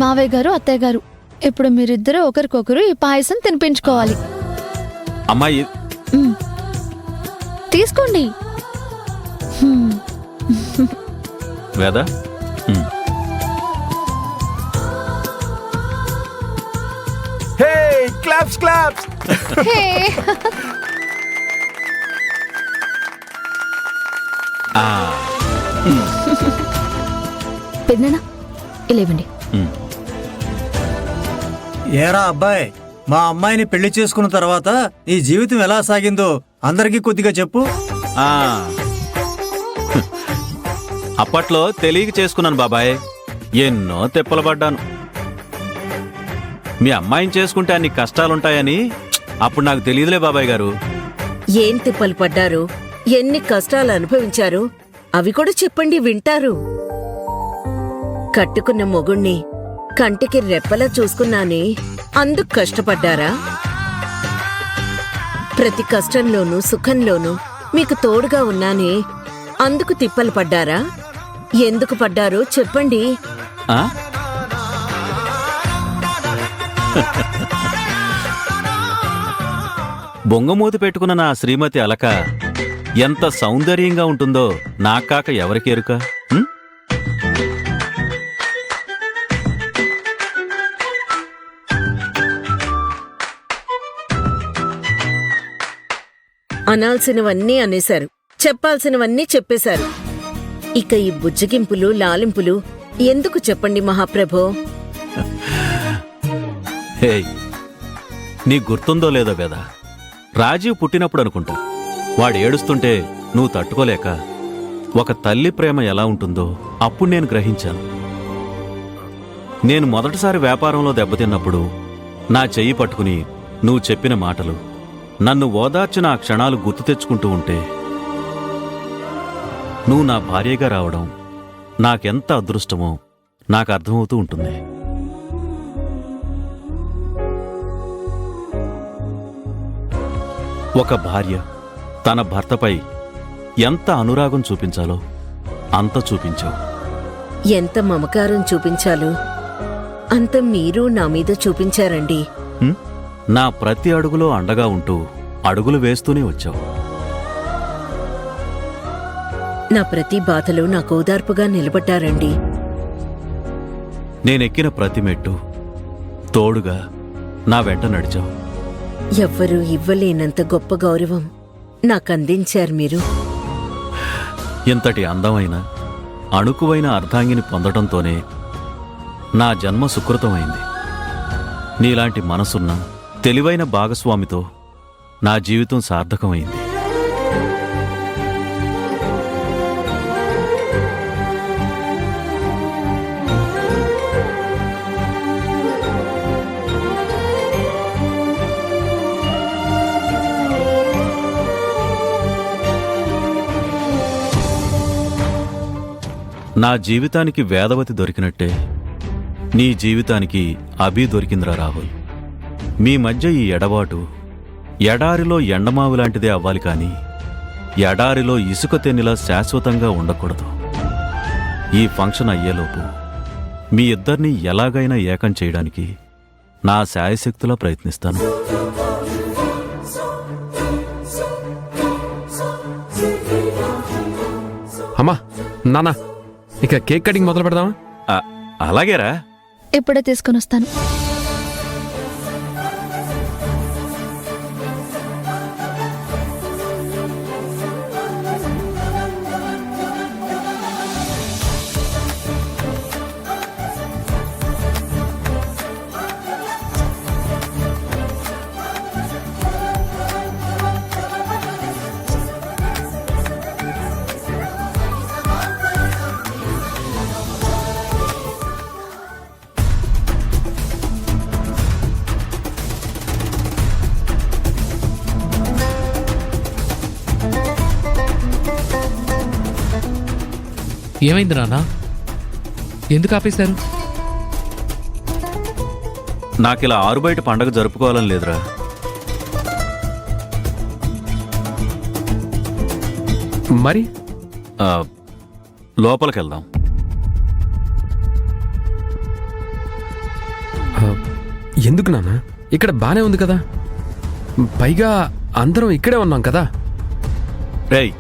మావయ్య గారు, అత్తయ్య గారు, ఇప్పుడు మీరిద్దరూ ఒకరికొకరు ఈ పాయసం తినిపించుకోవాలి. అమ్మాయి తీసుకోండి. వేద హే క్లాప్స్ క్లాప్స్. హే. పెద్దనా ఇలేవండి. ఏరా అబ్బాయి, మా అమ్మాయిని పెళ్లి చేసుకున్న తర్వాత నీ జీవితం ఎలా సాగిందో అందరికీ కొద్దిగా చెప్పు. అప్పట్లో తెలియక చేసుకున్నాను బాబాయ్. ఎన్నో తెప్పలు పడ్డాను. మీ అమ్మాయిని చేసుకుంటే అన్ని కష్టాలుంటాయని అప్పుడు నాకు తెలియదులే బాబాయ్ గారు. ఏం తిప్పలు పడ్డారు, ఎన్ని కష్టాలు అనుభవించారు అవి కూడా చెప్పండి, వింటారు. కట్టుకున్న మొగుణ్ణి కంటికి రెప్పలా చూసుకున్నానే, అందుకు కష్టపడ్డారా? ప్రతి కష్టంలోనూ సుఖంలోనూ మీకు తోడుగా ఉన్నానే, అందుకు తిప్పలు పడ్డారా? ఎందుకు పడ్డారో చెప్పండి. బొంగమూతి పెట్టుకున్న నా శ్రీమతి అలక ఎంత సౌందర్యంగా ఉంటుందో నాకాక ఎవరికి ఎరుక? అనాల్సినవన్నీ అనేశారు, చెప్పాల్సినవన్నీ చెప్పేశారు. ఇక ఈ బుజ్జగింపులు లాలింపులు ఎందుకు చెప్పండి మహాప్రభో? హే, నీ గుర్తుందో లేదో వేద, రాజీవ్ పుట్టినప్పుడు అనుకుంటా వాడు ఏడుస్తుంటే నువ్వు తట్టుకోలేక ఒక తల్లి ప్రేమ ఎలా ఉంటుందో అప్పుడు నేను గ్రహించాను. నేను మొదటిసారి వ్యాపారంలో దెబ్బతిన్నప్పుడు నా చెయ్యి పట్టుకుని నువ్వు చెప్పిన మాటలు, నన్ను ఓదార్చిన ఆ క్షణాలు గుర్తు తెచ్చుకుంటూ ఉంటే నువ్వు నా భార్యగా రావడం నాకెంత అదృష్టమో నాకు అర్థమవుతూ ఉంటుంది. ఒక భార్య తన భర్తపై ఎంత అనురాగం చూపించాలో అంత చూపించావు. ఎంత మమకారం చూపించాలో అంత మీరు నా మీద చూపించారండి. నా ప్రతి అడుగులో అండగా ఉంటూ అడుగులు వేస్తూనే వచ్చావు. నా ప్రతి బాధలో నాకు ఓదార్పుగా నిలబడ్డారండి. నేనెక్కిన ప్రతి మెట్టు తోడుగా నా వెంట నడిచావు. ఎవ్వరూ ఇవ్వలేనంత గొప్ప గౌరవం నాకందించారు మీరు. ఇంతటి అందమైన అణుకువైన అర్ధాంగిని పొందడంతోనే నా జన్మ సుకృతమైంది. నీలాంటి మనసున్న తెలివైన భాగస్వామితో నా జీవితం సార్థకమైంది. నా జీవితానికి వేదవతి దొరికినట్టే నీ జీవితానికి అభి దొరికిందిరా రాహుల్. మీ మధ్య ఈ ఎడబాటు ఎడారిలో ఎండమావులాంటిదే అవ్వాలి కాని ఎడారిలో ఇసుక తెన్నిలా శాశ్వతంగా ఉండకూడదు. ఈ ఫంక్షన్ అయ్యేలోపు మీ ఇద్దరినీ ఎలాగైనా ఏకం చేయడానికి నా శాయశక్తులా ప్రయత్నిస్తాను. అమ్మా నాన్న, ఇక కేక్ కటింగ్ మొదలు పెడదామా? అలాగేరా. ఇప్పుడే తీసుకొని వస్తాను. ఏమైంది నాన్న? ఎందుకు ఆపేశారు? నాకిలా ఆరుబయట పండగ జరుపుకోవాలని లేదురా. మరి లోపలికెళ్దాం. ఎందుకు నాన్న? ఇక్కడ బానే ఉంది కదా, పైగా అందరం ఇక్కడే ఉన్నాం కదా. రేయ్,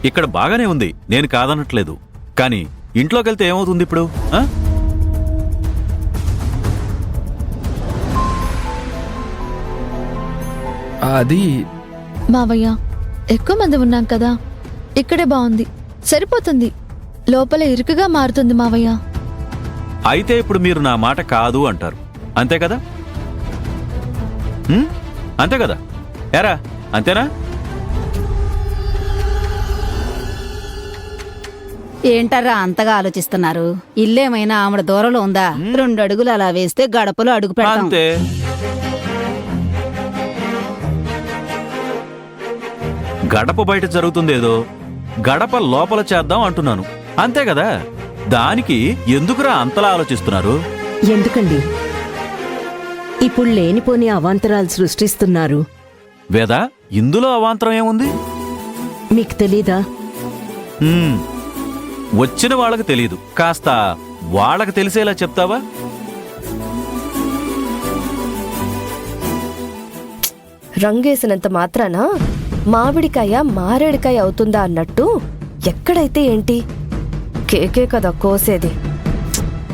ఇక్కడ బాగానే ఉంది, నేను కాదనట్లేదు. కానీ ఇంట్లోకెళ్తే ఏమవుతుంది ఇప్పుడు? ఆ? అది మావయ్య, ఎక్కువ మంది ఉన్నాం కదా, ఇక్కడే బాగుంది, సరిపోతుంది. లోపల ఇరుకుగా మారుతుంది మావయ్య. అయితే ఇప్పుడు మీరు నా మాట కాదు అంటారు, అంతే కదా? అంతే కదా? ఎరా, అంతేనా? ఏంటర్రా అంతగా ఆలోచిస్తున్నారు? ఇల్లేమైనా ఆవిడ దూరంలో ఉందా? 2 అడుగులు అలా వేస్తే గడపలో అడుగు పెడతాం. అంతే. గడప బయట జరుగుతుందేదో గడప లోపల చేద్దాం అంటున్నాను, అంతే కదా? దానికి ఎందుకురా అంతలా ఆలోచిస్తున్నారు? ఎందుకండి ఇప్పుడు లేనిపోని అవాంతరాలు సృష్టిస్తున్నారు? వేదా, ఇందులో అవాంతరం ఏముంది? మీకు తెలీదా? వచ్చిన వాళ్ళకి తెలీదు, కాస్త వాళ్ళకి తెలిసేలా చెప్తావా? రంగేసినంత మాత్రాన మామిడికాయ మారేడికాయ అవుతుందా అన్నట్టు ఎక్కడైతే ఏంటి, కేకే కదా కోసేది.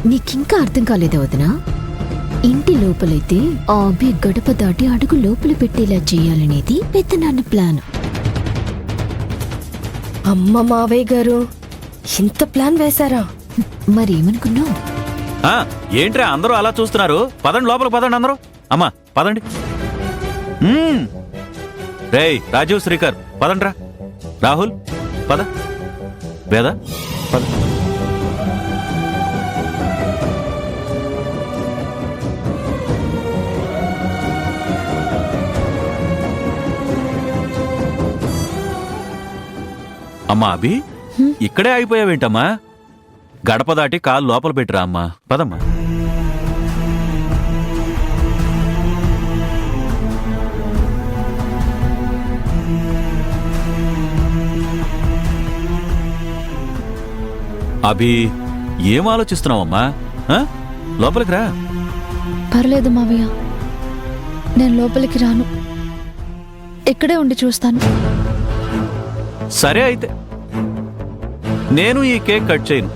నీకింకా అర్థం కాలేదా వదినా? ఇంటి లోపలైతే ఆమె గడప దాటి అడుగు లోపల పెట్టేలా చేయాలనేది పెద్దనాన్న ప్లాన్. అమ్మ మావయ్య గారు ఇంత ప్లాన్ వేశారా? మరేమనుకున్నావు? ఏంట్రా అందరూ అలా చూస్తున్నారు? పదండి లోపల, పదండి అందరూ. అమ్మా పదండి. రేయ్ రాజీవ్, శ్రీకర్ పదండ్రా. రాహుల్ పద. వేద పద. అమ్మా అభి, ఇక్కడే అయిపోయావేంటమ్మా? గడప దాటి కాలు లోపల పెట్టిరా అమ్మా, పదమ్మా. అభి, ఏం ఆలోచిస్తున్నావమ్మా? లోపలికి రా. పర్లేదు మావయ్య, నేను లోపలికి రాను, ఇక్కడే ఉండి చూస్తాను. సరే అయితే నేను ఈ కేక్ కట్ చేయను.